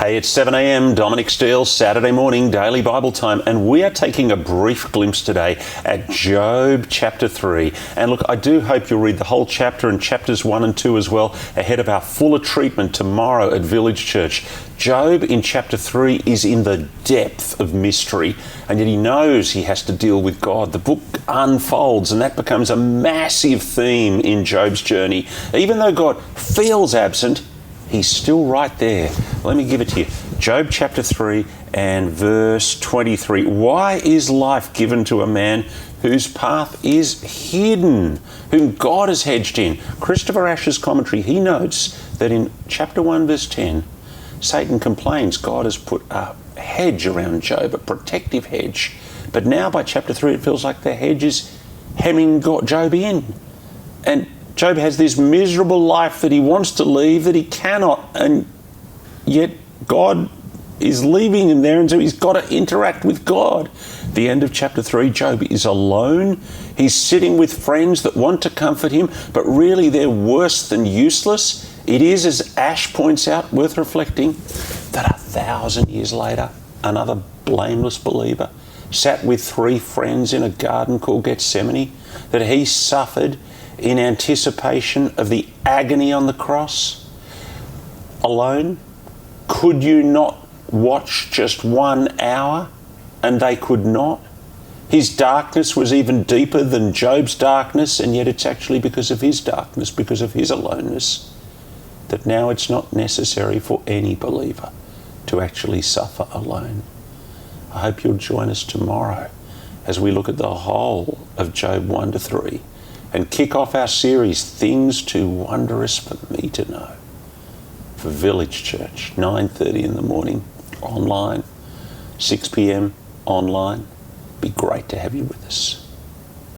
Hey, it's 7 a.m, Dominic Steele, Saturday morning, daily Bible time, and we are taking a brief glimpse today at Job chapter 3. And look, I do hope you'll read the whole chapter and chapters 1 and 2 as well, ahead of our fuller treatment tomorrow at Village Church. Job in chapter 3 is in the depth of mystery, and yet he knows he has to deal with God. The book unfolds, and that becomes a massive theme in Job's journey. Even though God feels absent, He's still right there. Let me give it to you. Job chapter 3 and verse 23. Why is life given to a man whose path is hidden, whom God has hedged in? Christopher Ash's commentary, he notes that in chapter 1 verse 10, Satan complains God has put a hedge around Job, a protective hedge. But now by chapter 3 it feels like the hedge is hemming Job in. And Job has this miserable life that he wants to leave, that he cannot, and yet God is leaving him there, and so he's got to interact with God. At the end of chapter 3, Job is alone. He's sitting with friends that want to comfort him, but really they're worse than useless. It is, as Ash points out, worth reflecting, that 1,000 years later, another blameless believer sat with 3 friends in a garden called Gethsemane, that he suffered in anticipation of the agony on the cross. Alone? Could you not watch just 1 hour? And they could not. His darkness was even deeper than Job's darkness, and yet it's actually because of his darkness, because of his aloneness, that now it's not necessary for any believer to actually suffer alone. I hope you'll join us tomorrow as we look at the whole of Job 1 to 3 and kick off our series, Things Too Wondrous for Me to Know, for Village Church, 9:30 in the morning, online, 6 p.m. online. Be great to have you with us.